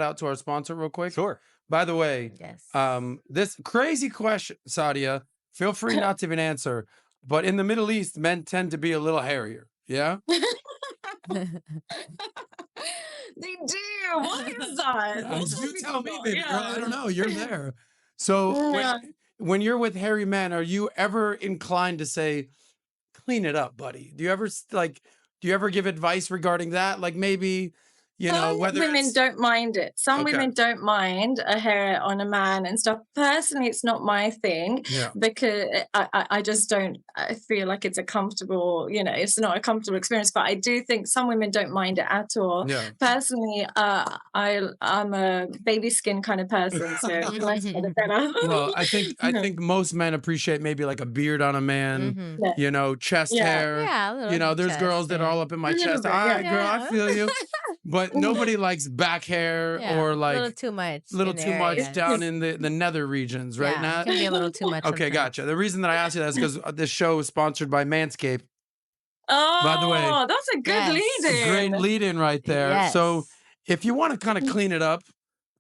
out to our sponsor real quick? Sure. By the way, Yes. this crazy question, Sadia, feel free not to even answer, but in the Middle East, men tend to be a little hairier. Yeah? They do. What is that? What You have we tell me, got? baby girl. I Yeah. don't know. You're there. So Yeah. when you're with hairy men, are you ever inclined to say, clean it up, buddy? Do you ever give advice regarding that? Like maybe, Some whether women it's don't mind it. Some okay. women don't mind a hair on a man and stuff. Personally, it's not my thing Yeah. because I just don't. I feel like it's a comfortable, it's not a comfortable experience. But I do think some women don't mind it at all. Yeah. Personally, I'm a baby skin kind of person, so the less the better. Well, I think most men appreciate maybe like a beard on a man, Yeah. chest Yeah. hair. Yeah, a little There's chest girls that are hair. all up in my A little chest. bit, All yeah. right, girl, I Yeah. feel you. But nobody likes back hair Yeah, or a little like too much. little in too the much areas. down in the nether regions, right, Yeah, it Nat? can be a little too much. Okay, sometimes. gotcha. The reason that I asked you that is because this show is sponsored by Manscaped. By the way, Oh, that's a good Yes. lead-in. great lead-in right there. Yes. So if you want to kind of clean it up,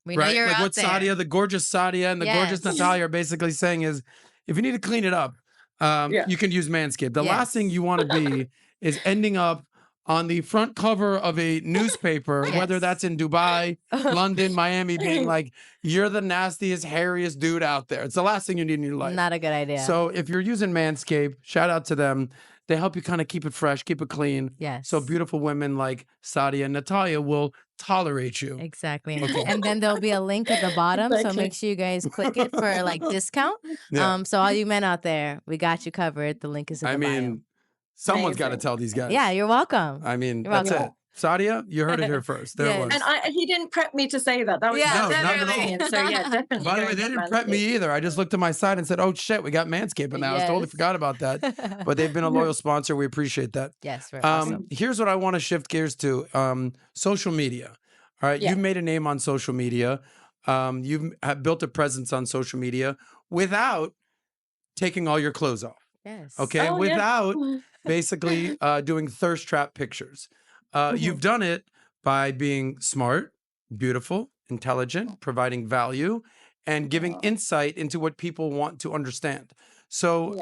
We know right? you're Like out what there. Sadia, the gorgeous Sadia and the gorgeous Yes. Natalia are basically saying is, if you need to clean it up, Yeah. you can use Manscaped. The last thing Yes. you want to be is ending up on the front cover of a newspaper, whether Yes. that's in Dubai, London, Miami, being like, you're the nastiest, hairiest dude out there. It's the last thing you need in your life. Not a good idea. So if you're using Manscaped, shout out to them. They help you kind of keep it fresh, keep it clean. Yes. So beautiful women like Sadia and Natalia will tolerate you. Exactly. Okay. And then there'll be a link at the bottom. So Exactly. make sure you guys click it for like discount. Yeah. So all you men out there, we got you covered. The link is in I the mean, someone's got to Amazing. tell these guys. bio. Yeah, you're welcome. I mean, You're that's welcome. it. Sadia, you heard it here first. There Yes. it was. And he didn't prep me to say that. That was Yeah, No, not at definitely. all. So yeah, definitely. By the way, they didn't prep me either. I just looked to my side and said, oh, shit, we got Manscaped. And I totally Yes. forgot about that. But they've been a loyal sponsor. We appreciate that. Yes, we're awesome. Here's what I want to shift gears to. Social media. All right. Yeah. You've made a name on social media. You've built a presence on social media without taking all your clothes off. Yes. Okay. Oh, yeah. Without basically doing thirst trap pictures. You've done it by being smart, beautiful, intelligent, providing value, and giving insight into what people want to understand. So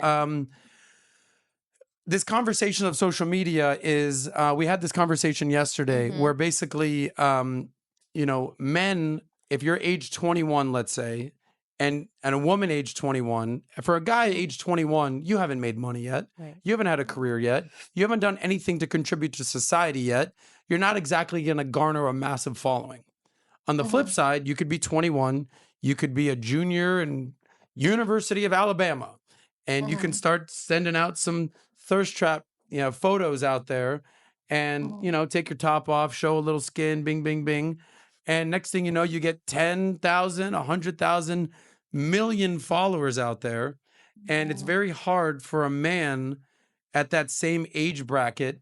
this conversation of social media is, we had this conversation yesterday where basically, men, if you're age 21, let's say, and a woman age 21, for a guy age 21, you haven't made money yet. Right. You haven't had a career yet. You haven't done anything to contribute to society yet. You're not exactly going to garner a massive following. On the flip side, you could be 21. You could be a junior in University of Alabama, and you can start sending out some thirst trap, photos out there, and take your top off, show a little skin, bing, bing, bing, and next thing you know, you get 10,000, 100,000, million followers out there, and it's very hard for a man at that same age bracket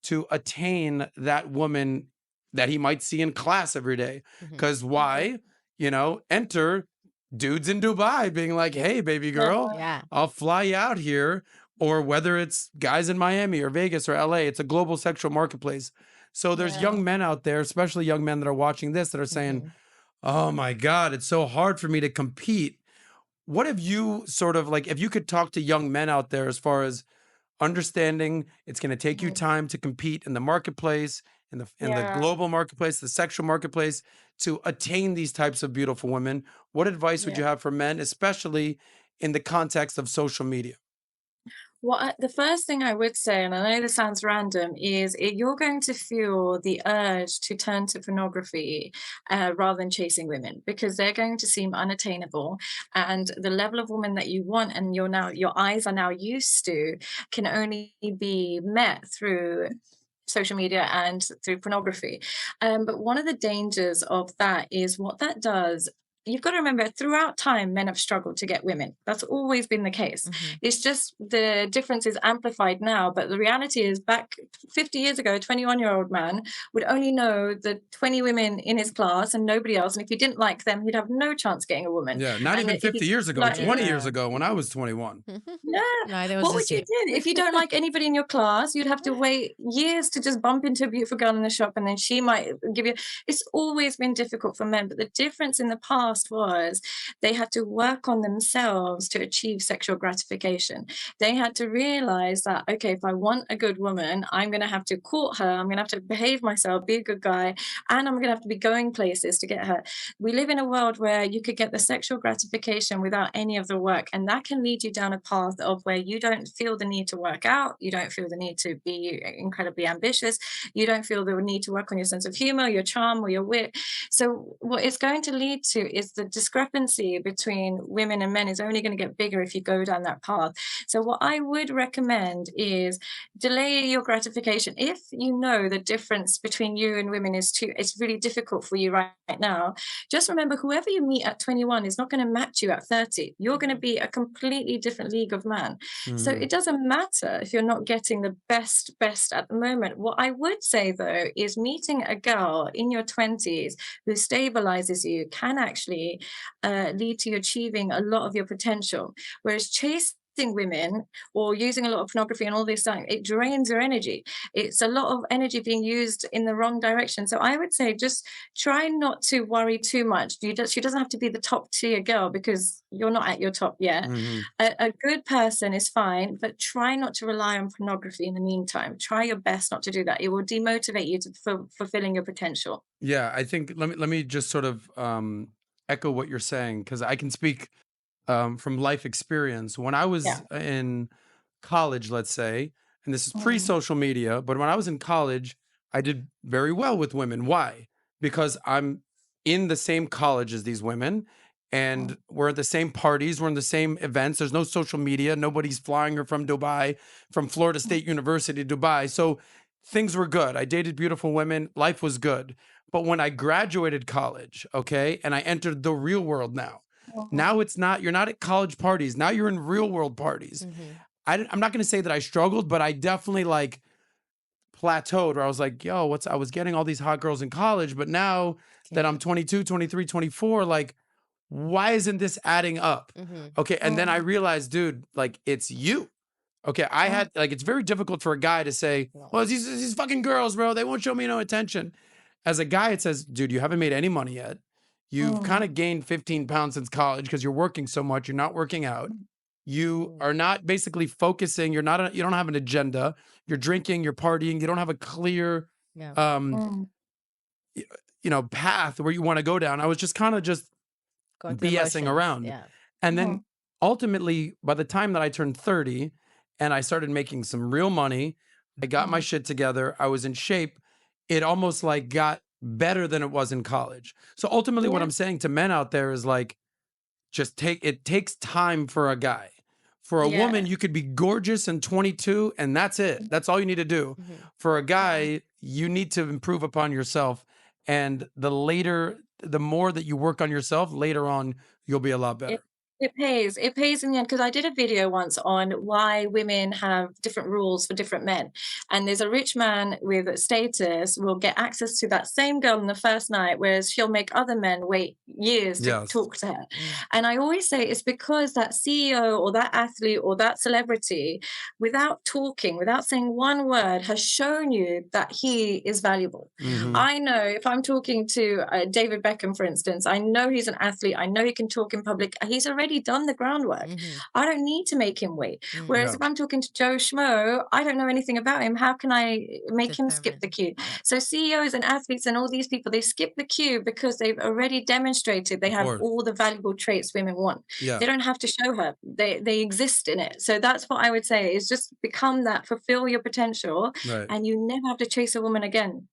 to attain that woman that he might see in class every day. Because why? Enter dudes in Dubai being like, hey, baby girl, Yeah. I'll fly you out here. Or whether it's guys in Miami or Vegas or LA, it's a global sexual marketplace. So there's young men out there, especially young men that are watching this, that are saying, oh my God, it's so hard for me to compete. What have you sort of like, if you could talk to young men out there as far as understanding it's going to take you time to compete in the marketplace, in the global marketplace, the sexual marketplace, to attain these types of beautiful women, what advice would you have for men, especially in the context of social media? Well, the first thing I would say, and I know this sounds random, is you're going to feel the urge to turn to pornography rather than chasing women, because they're going to seem unattainable, and the level of woman that you want and your eyes are now used to can only be met through social media and through pornography. But one of the dangers of that is what that does you've got to remember, throughout time, men have struggled to get women. That's always been the case. It's just the difference is amplified now. But the reality is, back 50 years ago, a 21-year-old man would only know the 20 women in his class and nobody else. And if he didn't like them, he'd have no chance getting a woman. Yeah, not And even if 50 he years ago, like, 20 years ago when I was 21. yeah. No, I think it was What would this you year. do? If you don't like anybody in your class, you'd have to wait years to just bump into a beautiful girl in the shop and then she might give you. It's always been difficult for men. But the difference in the past was they had to work on themselves to achieve sexual gratification. They had to realize that, okay, if I want a good woman, I'm going to have to court her. I'm going to have to behave myself, be a good guy, and I'm going to have to be going places to get her. We live in a world where you could get the sexual gratification without any of the work. And that can lead you down a path of where you don't feel the need to work out. You don't feel the need to be incredibly ambitious. You don't feel the need to work on your sense of humor, your charm, or your wit. So what it's going to lead to is the discrepancy between women and men is only going to get bigger if you go down that path. So what I would recommend is delay your gratification. If you know the difference between you and women is it's really difficult for you right now, just remember, whoever you meet at 21 is not going to match you at 30. You're going to be a completely different league of man. So it doesn't matter if you're not getting the best at the moment. What I would say, though, is meeting a girl in your 20s who stabilizes you can actually lead to you achieving a lot of your potential. Whereas chasing women or using a lot of pornography and all this stuff, it drains your energy. It's a lot of energy being used in the wrong direction. So I would say just try not to worry too much. She doesn't have to be the top tier girl because you're not at your top yet. A good person is fine, but try not to rely on pornography in the meantime. Try your best not to do that. It will demotivate you to fulfilling your potential. Yeah, I think let me just sort of echo what you're saying, because I can speak from life experience. When I was in college, let's say, and this is pre-social media, but when I was in college, I did very well with women. Why? Because I'm in the same college as these women, and we're at the same parties, we're in the same events. There's no social media. Nobody's flying her from Dubai, from Florida State University to Dubai. So things were good. I dated beautiful women. Life was good. But when I graduated college, okay, and I entered the real world now it's not, you're not at college parties. Now you're in real world parties. I'm not going to say that I struggled, but I definitely like plateaued where I was like, yo, I was getting all these hot girls in college, but now that I'm 22, 23, 24, like, why isn't this adding up? Okay. And then I realized, dude, like, it's you. Okay. I had like, it's very difficult for a guy to say, well, it's these fucking girls, bro. They won't show me no attention. As a guy, it says, dude, you haven't made any money yet. You've kind of gained 15 pounds since college because you're working so much. You're not working out. You are not basically focusing. You don't have an agenda. You're drinking, you're partying. You don't have a clear, path where you want to go down. I was just kind of just Going through BSing emotions. around. Yeah. And then ultimately, by the time that I turned 30 and I started making some real money, I got my shit together. I was in shape. It almost like got better than it was in college. So ultimately what I'm saying to men out there is like, it takes time for a guy. For a woman, you could be gorgeous and 22 and that's it. That's all you need to do. For a guy, you need to improve upon yourself. And the more that you work on yourself, later on, you'll be a lot better. It pays. It pays in the end, because I did a video once on why women have different rules for different men. And there's a rich man with status will get access to that same girl on the first night, whereas she'll make other men wait years to talk to her. And I always say it's because that CEO or that athlete or that celebrity, without talking, without saying one word, has shown you that he is valuable. I know if I'm talking to David Beckham, for instance, I know he's an athlete. I know he can talk in public. He's already done the groundwork. I don't need to make him wait. Whereas if I'm talking to Joe Schmo, I don't know anything about him. How can I make him skip the queue? So CEOs and athletes and all these people, they skip the queue because they've already demonstrated they have all the valuable traits women want. They don't have to show her. They exist in it. So that's what I would say is just become that, fulfill your potential, and you never have to chase a woman again.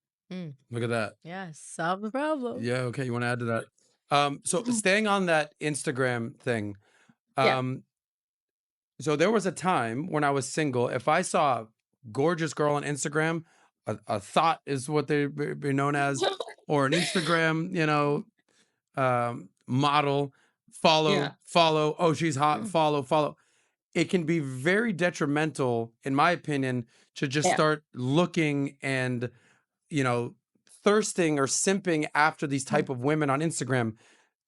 Look at that. Yeah, solve the problem. Yeah, okay. You want to add to that? So staying on that Instagram thing. So there was a time when I was single. If I saw a gorgeous girl on Instagram, a thought is what they be known as, or an Instagram, model, follow. Oh, she's hot, follow. It can be very detrimental, in my opinion, to just start looking and, thirsting or simping after these type of women on Instagram.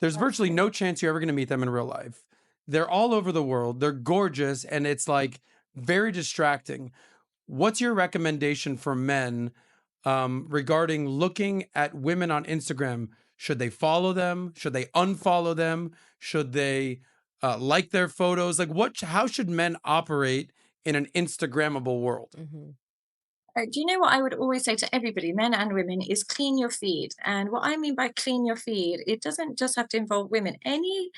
There's virtually no chance you're ever going to meet them in real life. They're all over the world. They're gorgeous. And it's like very distracting. What's your recommendation for men regarding looking at women on Instagram? Should they follow them? Should they unfollow them? Should they like their photos? Like how should men operate in an Instagrammable world? Do you know what I would always say to everybody, men and women, is clean your feed. And what I mean by clean your feed, it doesn't just have to involve women. Any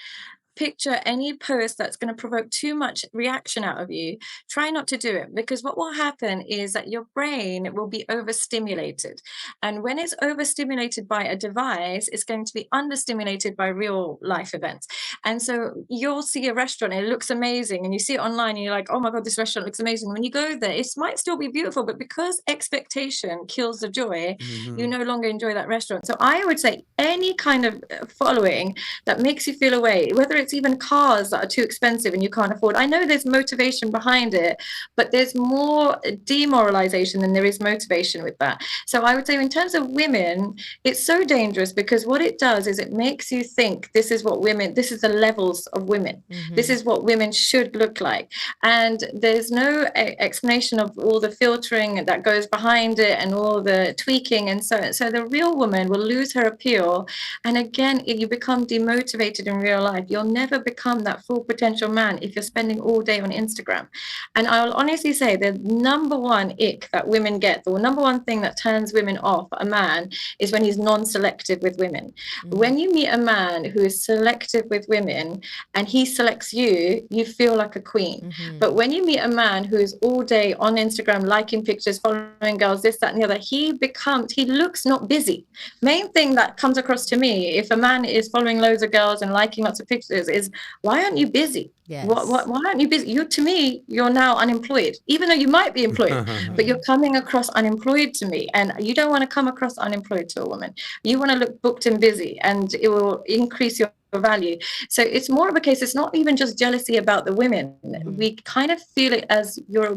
picture, any post that's going to provoke too much reaction out of you, try not to do it, because what will happen is that your brain will be overstimulated. And when it's overstimulated by a device, it's going to be understimulated by real life events. And so you'll see a restaurant and it looks amazing, and you see it online and you're like, oh my God, this restaurant looks amazing. When you go there, it might still be beautiful, but because expectation kills the joy, you no longer enjoy that restaurant. So I would say any kind of following that makes you feel away, whether it's even cars that are too expensive and you can't afford. I know there's motivation behind it, but there's more demoralization than there is motivation with that. So I would say in terms of women, it's so dangerous, because what it does is it makes you think this is the levels of women. This is what women should look like. And there's no explanation of all the filtering that goes behind it and all the tweaking. And so the real woman will lose her appeal. And again, if you become demotivated in real life, you'll never become that full potential man if you're spending all day on Instagram. And I'll honestly say the number one ick that women get, the number one thing that turns women off a man, is when he's non-selective with women. When you meet a man who is selective with women and he selects you, you feel like a queen. But when you meet a man who is all day on Instagram liking pictures, following girls, this, that, and the other, he looks not busy. Main thing that comes across to me, if a man is following loads of girls and liking lots of pictures, is why aren't you busy? Yes. Why aren't you busy? To me, you're now unemployed, even though you might be employed, but you're coming across unemployed to me. And you don't want to come across unemployed to a woman. You want to look booked and busy, and it will increase your value. So it's more of a case, it's not even just jealousy about the women. We kind of feel it as you're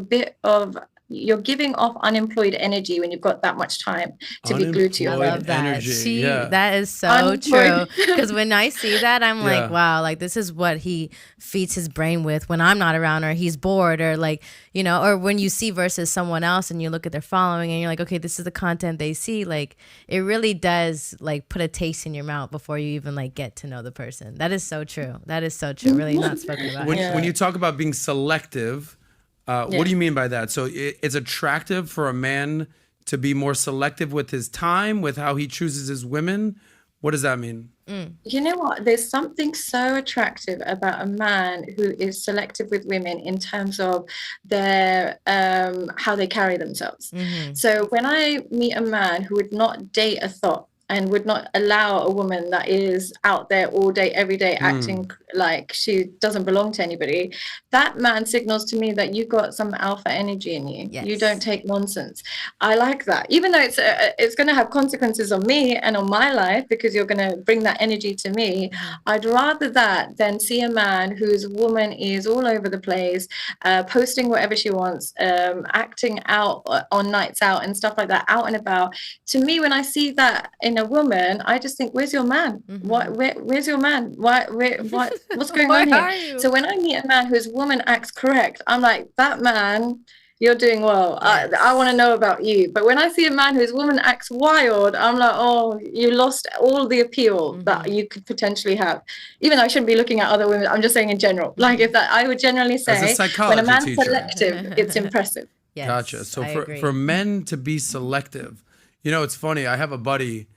giving off unemployed energy when you've got that much time to be glued to your I phone. love that. Energy, That is so true. Because when I see that, I'm like, wow, like this is what he feeds his brain with when I'm not around, or he's bored, or like, or when you see versus someone else and you look at their following and you're like, okay, this is the content they see. Like it really does like put a taste in your mouth before you even like get to know the person. That is so true. That is so true. Really not spoken about. When you talk about being selective, what do you mean by that? So it's attractive for a man to be more selective with his time, with how he chooses his women. What does that mean? You know what? There's something so attractive about a man who is selective with women in terms of their how they carry themselves. So when I meet a man who would not date a thought, and would not allow a woman that is out there all day, every day, acting like she doesn't belong to anybody, that man signals to me that you've got some alpha energy in you. Yes. You don't take nonsense. I like that. Even though it's going to have consequences on me and on my life, because you're going to bring that energy to me, I'd rather that than see a man whose woman is all over the place, posting whatever she wants, acting out on nights out and stuff like that, out and about. To me, when I see that in a woman, I just think, where's your man? Where's your man? What's going on here? So when I meet a man whose woman acts correct, I'm like, that man, you're doing well. Yes. I want to know about you. But when I see a man whose woman acts wild, I'm like, oh, you lost all the appeal that you could potentially have. Even though I shouldn't be looking at other women, I'm just saying in general. Like if that, I would generally say, when a man's selective, it's impressive. Yes, gotcha. So for men to be selective, it's funny. I have a buddy.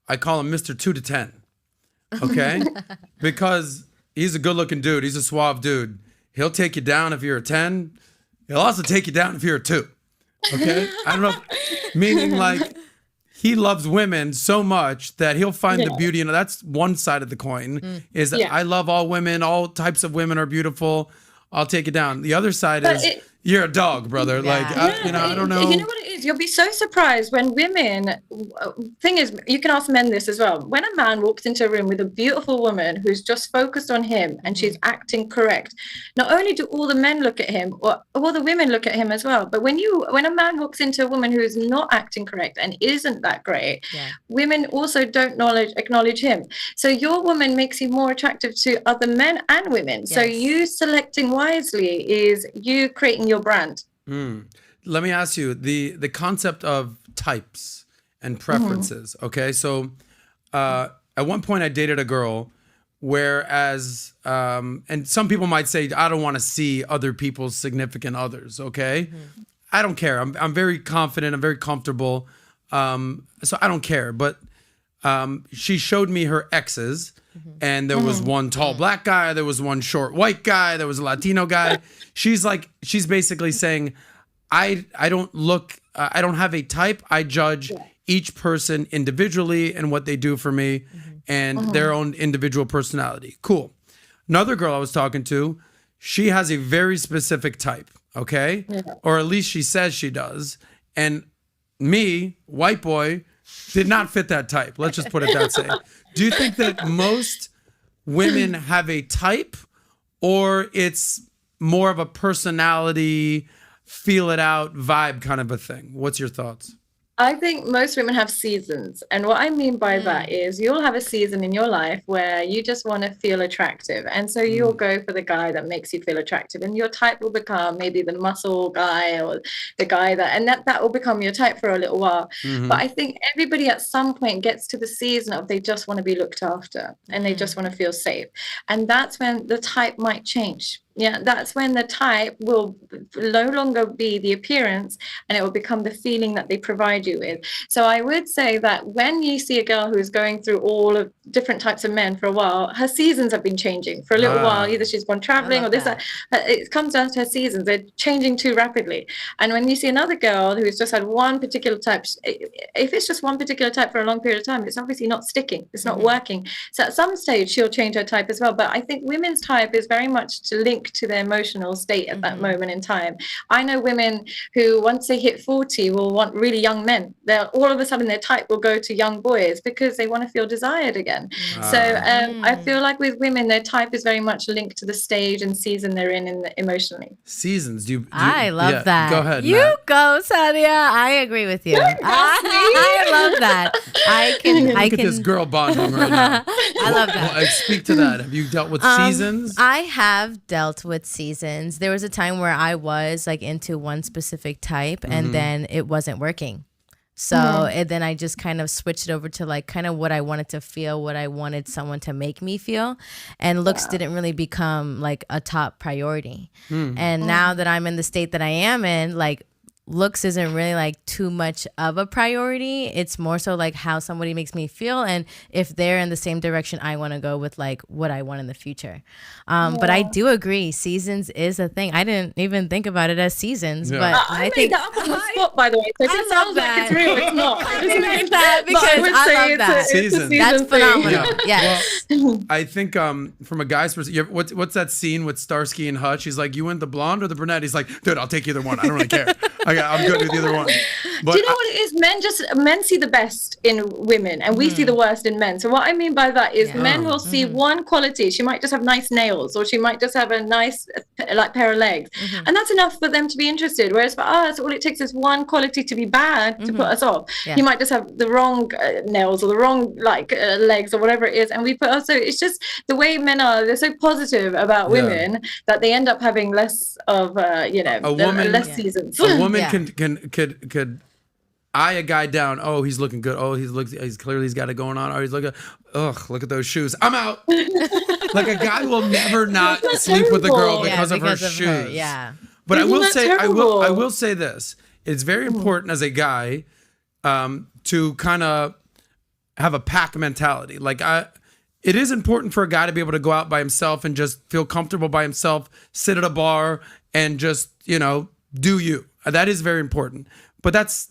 I call him Mr. 2 to 10, okay? Because he's a good-looking dude. He's a suave dude. He'll take you down if you're a 10. He'll also take you down if you're a 2, okay? I don't know, meaning like he loves women so much that he'll find the beauty in it. That's one side of the coin, is that I love all women. All types of women are beautiful. I'll take it down. The other side is you're a dog, brother. Like, I don't know. You know what it is? you'll be so surprised when women, thing is, you can ask men this as well. When a man walks into a room with a beautiful woman who's just focused on him and she's acting correct, not only do all the men look at him, or all the women look at him as well, but when a man walks into a woman who is not acting correct and isn't that great, women also don't acknowledge him. So your woman makes you more attractive to other men and women. So you selecting wisely is you creating your brand. Let me ask you the concept of types and preferences. Okay, so at one point I dated a girl, whereas and some people might say I don't want to see other people's significant others. Okay, I don't care. I'm very confident. I'm very comfortable. So I don't care. But she showed me her exes. And there was one tall black guy, there was one short white guy, there was a Latino guy. She's basically saying, I don't have a type. I judge each person individually and what they do for me and their own individual personality. Cool. Another girl I was talking to, she has a very specific type, okay? Or at least she says she does. And me, white boy, did not fit that type. Let's just put it that way. Do you think that most women have a type, or it's more of a personality, feel it out vibe kind of a thing? What's your thoughts? I think most women have seasons. And what I mean by that is you'll have a season in your life where you just want to feel attractive. And so you'll go for the guy that makes you feel attractive. And your type will become maybe the muscle guy or the guy that will become your type for a little while. But I think everybody at some point gets to the season of they just want to be looked after and they just want to feel safe. And that's when the type might change. Yeah, that's when the type will no longer be the appearance and it will become the feeling that they provide you with. So I would say that when you see a girl who's going through all of different types of men for a while, her seasons have been changing for a little while. Either she's gone traveling or this, it comes down to her seasons. They're changing too rapidly. And when you see another girl who's just had one particular type, if it's just one particular type for a long period of time, it's obviously not sticking. It's not working. So at some stage, she'll change her type as well. But I think women's type is very much to link to their emotional state at that moment in time. I know women who, once they hit 40, will want really young men. They'll all of a sudden their type will go to young boys because they want to feel desired again. So I feel like with women, their type is very much linked to the stage and season they're in emotionally. Seasons. I love that. Go ahead. You Matt. go, Sadia. I agree with you. I love that. I can. Look at this girl bonding right now. I love that. Well, speak to that. Have you dealt with seasons? I have dealt with seasons. There was a time where I was like into one specific type and then it wasn't working. So and then I just kind of switched it over to like kind of what I wanted to feel, what I wanted someone to make me feel. And looks didn't really become like a top priority. And now that I'm in the state that I am in, like looks isn't really like too much of a priority. It's more so like how somebody makes me feel and if they're in the same direction I want to go with like what I want in the future. But I do agree, seasons is a thing. I didn't even think about it as seasons, but I think that up on the spot, by the way. So if it sounds like it's real, it's not. I made that because I love that. Seasons. That's phenomenal. Yes. Well, I think from a guy's perspective, what's that scene with Starsky and Hutch? He's like, you want the blonde or the brunette? He's like, dude, I'll take either one. I don't really care. I'm good with either one. But do you know what it is? Men see the best in women and we see the worst in men. So what I mean by that is men will see one quality. She might just have nice nails or she might just have a nice like pair of legs. And that's enough for them to be interested. Whereas for us, all it takes is one quality to be bad to put us off. You might just have the wrong nails or the wrong legs or whatever it is. And we put us, so it's just the way men are, they're so positive about women that they end up having less of, less seasons. A woman could eye a guy down. Oh, he's looking good. Oh, he's clearly he's got it going on. Oh, he's looking. Ugh, look at those shoes. I'm out. Like a guy will never not sleep with a girl because of her shoes. But I will say, I will say this. It's very important as a guy to kind of have a pack mentality. Like it is important for a guy to be able to go out by himself and just feel comfortable by himself, sit at a bar and just, do you. That is very important. But that's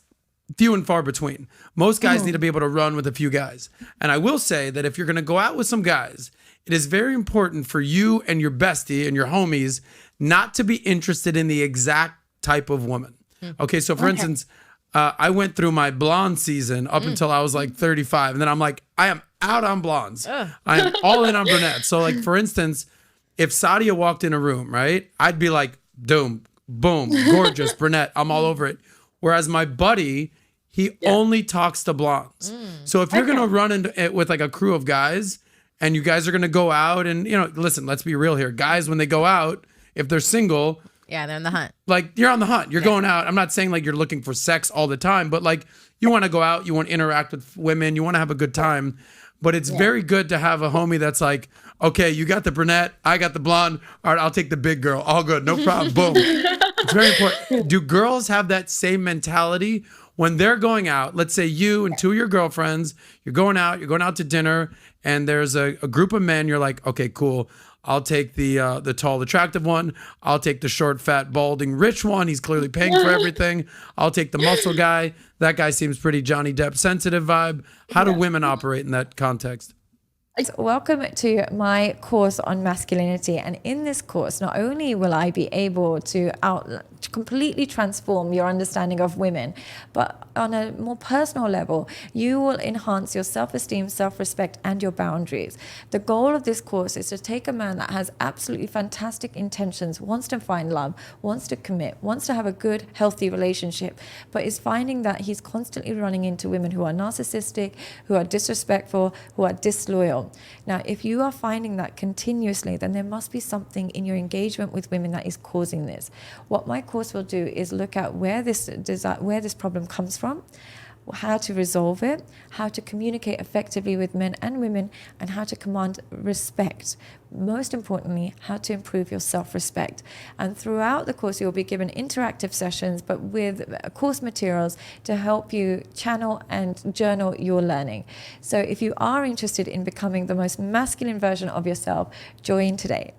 few and far between. Most guys need to be able to run with a few guys. And I will say that if you're going to go out with some guys, it is very important for you and your bestie and your homies not to be interested in the exact type of woman. Okay, so for instance, I went through my blonde season up until I was like 35. And then I'm like, I am out on blondes. I am all in on brunettes. So like, for instance, if Sadia walked in a room, right, I'd be like, boom, gorgeous, brunette. I'm all over it. Whereas my buddy, he only talks to blondes. So if you're going to run into it with like a crew of guys and you guys are going to go out and, you know, listen, let's be real here. Guys, when they go out, if they're single, yeah, they're on the hunt. like you're on the hunt. You're going out. I'm not saying like you're looking for sex all the time, but like you want to go out, you want to interact with women, you want to have a good time. But it's very good to have a homie that's like, okay, you got the brunette, I got the blonde. All right, I'll take the big girl. All good, no problem. Boom. It's very important. Do girls have that same mentality when they're going out? Let's say you and two of your girlfriends, you're going out to dinner, and there's a group of men. You're like, okay, cool. I'll take the tall, attractive one. I'll take the short, fat, balding, rich one. He's clearly paying for everything. I'll take the muscle guy. That guy seems pretty Johnny Depp sensitive vibe. How do women operate in that context? Welcome to my course on masculinity, and in this course not only will I be able to completely transform your understanding of women, but on a more personal level you will enhance your self-esteem, self-respect, and your boundaries. The goal of this course is to take a man that has absolutely fantastic intentions, wants to find love, wants to commit, wants to have a good healthy relationship, but is finding that he's constantly running into women who are narcissistic, who are disrespectful, who are disloyal. Now, if you are finding that continuously, then there must be something in your engagement with women that is causing this. What my course will do is look at where this problem comes from, how to resolve it, how to communicate effectively with men and women, and how to command respect. Most importantly, how to improve your self-respect. And throughout the course, you'll be given interactive sessions, but with course materials to help you channel and journal your learning. So if you are interested in becoming the most masculine version of yourself, join today.